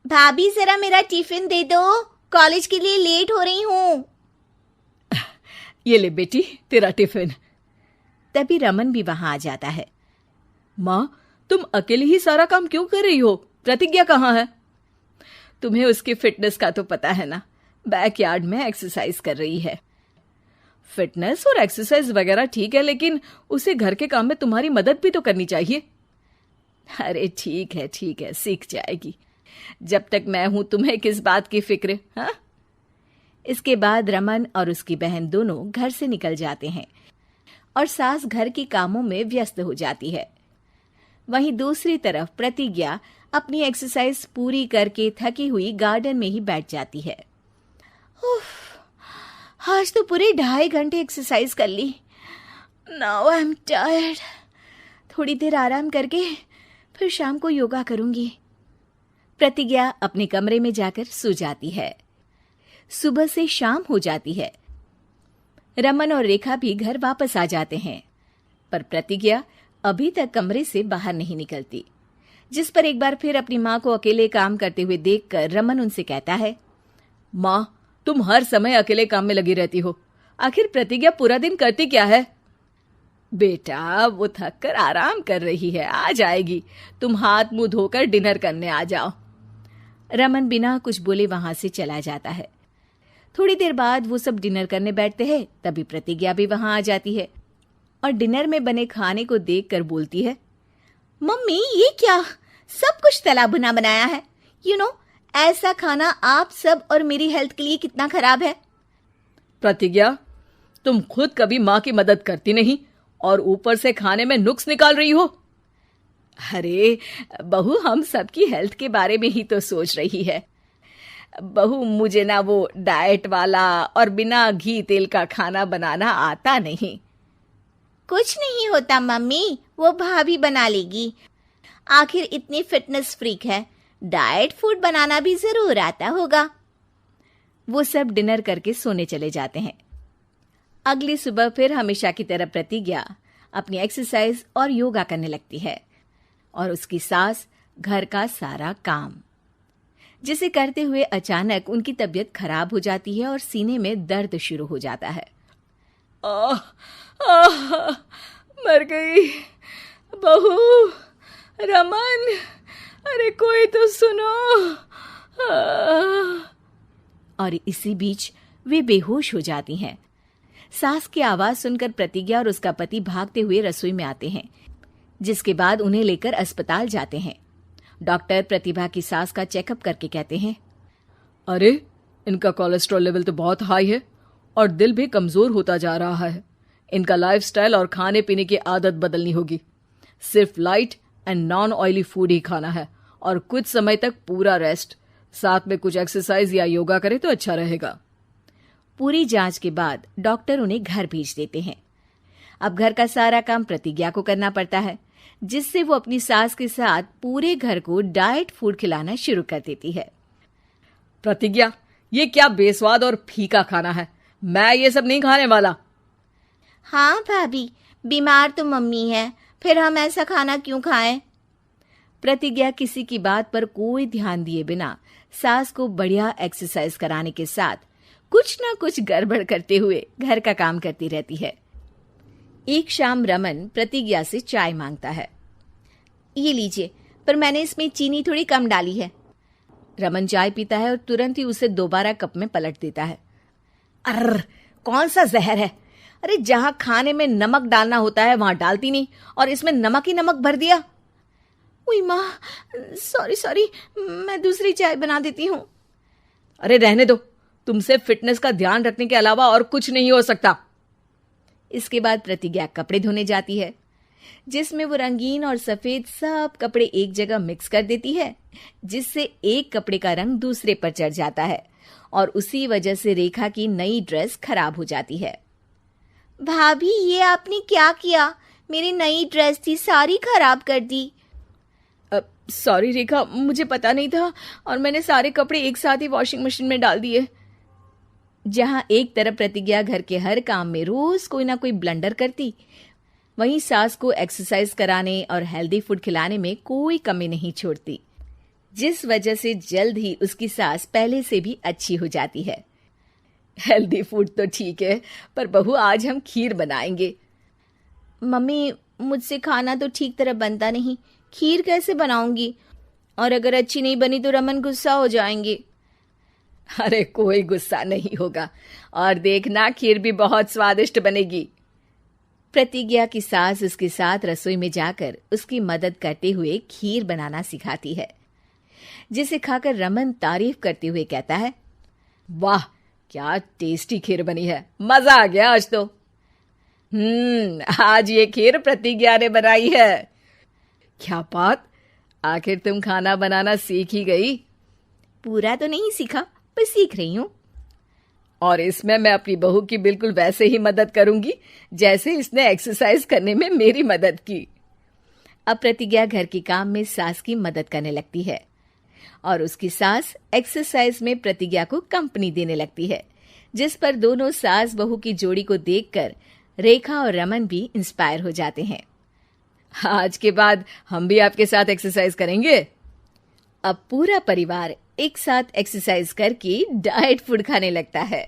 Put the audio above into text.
भाभी जरा मेरा टिफिन दे दो, कॉलेज के लिए लेट हो रही हूँ। ये ले बेटी तेरा टिफिन। तभी रमन भी वहां आ जाता है। माँ, तुम अकेले ही सारा काम क्यों कर रही हो? प्रतिज्ञा कहाँ है? तुम्हें उसकी फिटनेस का तो पता है ना, बैकयार्ड में एक्सरसाइज कर रही है। फिटनेस और एक्सरसाइज वगैरह ठीक है, लेकिन उसे घर के काम में तुम्हारी मदद भी तो करनी चाहिए। अरे ठीक है, सीख जाएगी। जब तक मैं हूं तुम्हें किस बात की फिक्र? हाँ। इसके बाद रमन और उसकी बहन दोनों घर से निकल जाते हैं और सास घर के कामों में व्यस्त हो जाती है। वहीं दूसरी तरफ प्रतिज्ञा अपनी एक्सरसाइज पूरी करके थकी हुई गार्डन में ही बैठ जाती है। आज तो पूरे 2.5 घंटे एक्सरसाइज कर ली। Now I am tired. थोड़ी देर आराम करके फिर शाम को योगा करूंगी। प्रतिज्ञा अपने कमरे में जाकर सो जाती है। सुबह से शाम हो जाती है। रमन और रेखा भी घर वापस आ जाते हैं, पर प्रतिज्ञा अभी तक कमरे से बाहर नहीं निकलती, जिस पर एक बार फिर अपनी माँ को अकेले काम करते हुए देखकर रमन उनसे कहता है, माँ, तुम हर समय अकेले काम में लगी रहती हो। आखिर प्रतिज्ञा पूरा दिन करती क्या है? बेटा, वो थक कर आराम कर रही है, आ जाएगी। तुम हाथ मुंह धोकर डिनर करने आ जाओ। रमन बिना कुछ बोले वहां से चला जाता है। थोड़ी देर बाद वो सब डिनर करने बैठते हैं। तभी प्रतिज्ञा भी वहां आ जाती है और डिनर में बने खाने को देखकर बोलती है, मम्मी ये क्या, सब कुछ तला भुना बनाया है। ऐसा खाना आप सब और मेरी हेल्थ के लिए कितना खराब है। प्रतिज्ञा, तुम खुद कभी माँ की मदद करती नहीं और ऊपर से खाने में नुक्स निकाल रही हो। अरे बहू, हम सबकी हेल्थ के बारे में ही तो सोच रही है। बहू, मुझे ना वो डाइट वाला और बिना घी तेल का खाना बनाना आता नहीं। कुछ नहीं होता मम्मी, वो भाभी बना लेगी। आखिर इतनी फिटनेस फ्रीक है, डाइट फूड बनाना भी जरूर आता होगा। वो सब डिनर करके सोने चले जाते हैं। अगली सुबह फिर हमेशा की तरह प्रतिज्ञा अपनी एक्सरसाइज और योगा करने लगती है और उसकी सास घर का सारा काम, जिसे करते हुए अचानक उनकी तबीयत खराब हो जाती है और सीने में दर्द शुरू हो जाता है। मर गई बहू। रमन, अरे कोई तो सुनो। और इसी बीच वे बेहोश हो जाती हैं। सास की आवाज सुनकर प्रतिज्ञा और उसका पति भागते हुए रसोई में आते हैं, जिसके बाद उन्हें लेकर अस्पताल जाते हैं। डॉक्टर प्रतिभा की सास का चेकअप करके कहते हैं, अरे इनका कोलेस्ट्रॉल लेवल तो बहुत हाई है और दिल भी कमजोर होता जा रहा है। इनका लाइफस्टाइल और खाने पीने की आदत बदलनी होगी। सिर्फ light and non oily food ही खाना है और कुछ समय तक पूरा रेस्ट, साथ में कुछ एक्सरसाइज या योगा करे तो अच्छा रहेगा। पूरी जांच के बाद डॉक्टर उन्हें घर भेज देते हैं। अब घर का सारा काम प्रतिज्ञा को करना पड़ता है, जिससे वो अपनी सास के साथ पूरे घर को डाइट फूड खिलाना शुरू कर देती है। प्रतिज्ञा, ये क्या बेस्वाद और फीका खाना है, मैं ये सब नहीं खाने वाला। हाँ भाभी, बीमार तो मम्मी है, फिर हम ऐसा खाना क्यों खाएं? प्रतिज्ञा किसी की बात पर कोई ध्यान दिए बिना सास को बढ़िया एक्सरसाइज कराने के साथ कुछ ना कुछ गड़बड़ करते हुए घर का काम करती रहती है। एक शाम रमन प्रतिज्ञा से चाय मांगता है। ये लीजिए, पर मैंने इसमें चीनी थोड़ी कम डाली है। रमन चाय पीता है और तुरंत ही उसे दोबारा कप में पलट देता है। अर्र, कौन सा जहर है? अरे जहां खाने में नमक डालना होता है वहां डालती नहीं और इसमें नमक ही नमक भर दिया। उई माँ, सॉरी, मैं दूसरी चाय बना देती हूँ। अरे रहने दो, तुमसे फिटनेस का ध्यान रखने के अलावा और कुछ नहीं हो सकता। इसके बाद प्रतिज्ञा कपड़े धोने जाती है, जिसमें वो रंगीन और सफेद सब कपड़े एक जगह मिक्स कर देती है, जिससे एक कपड़े का रंग दूसरे पर चढ़ जाता है और उसी वजह से रेखा की नई ड्रेस खराब हो जाती है। भाभी, ये आपने क्या किया? मेरी नई ड्रेस थी, सारी खराब कर दी। सॉरी रेखा, मुझे पता नहीं था और मैंने सारे कपड़े एक साथ ही वॉशिंग मशीन में डाल दिए। जहां एक तरफ प्रतिज्ञा घर के हर काम में रोज कोई ना कोई ब्लंडर करती, वहीं सास को एक्सरसाइज कराने और हेल्दी फूड खिलाने में कोई कमी नहीं छोड़ती। जिस वजह से जल्द ही उसकी सास पहले से भी अच्छी हो जाती है। हेल्दी फूड तो ठीक है, पर बहू आज हम खीर बनाएंगे। मम्मी, मुझसे खाना तो ठीक तरह बनता नहीं, खीर कैसे बनाऊंगी? और अगर अच्छी नहीं बनी तो रमन गुस्सा हो जाएंगे। अरे कोई गुस्सा नहीं होगा, और देखना खीर भी बहुत स्वादिष्ट बनेगी। प्रतिज्ञा की सास उसके साथ रसोई में जाकर उसकी मदद करते हुए खीर बनाना सिखाती है, जिसे खाकर रमन तारीफ करते हुए कहता है, वाह क्या टेस्टी खीर बनी है, मजा आ गया आज तो। आज ये खीर प्रतिज्ञा ने बनाई है। क्या बात, आखिर तुम खाना बनाना सीख ही गई? पूरा तो नहीं सीखा, पर सीख रही हूँ। और इसमें मैं अपनी बहू की बिल्कुल वैसे ही मदद करूंगी जैसे इसने एक्सरसाइज करने में मेरी मदद की। अब प्रतिज्ञा घर के काम में सास की मदद करने लगती है और उसकी सास एक्सरसाइज में प्रतिज्ञा को कंपनी देने लगती है, जिस पर दोनों सास बहू की जोड़ी को देखकर रेखा और रमन भी इंस्पायर हो जाते हैं। आज के बाद हम भी आपके साथ एक्सरसाइज करेंगे। अब पूरा परिवार एक साथ एक्सरसाइज करके डाइट फूड खाने लगता है।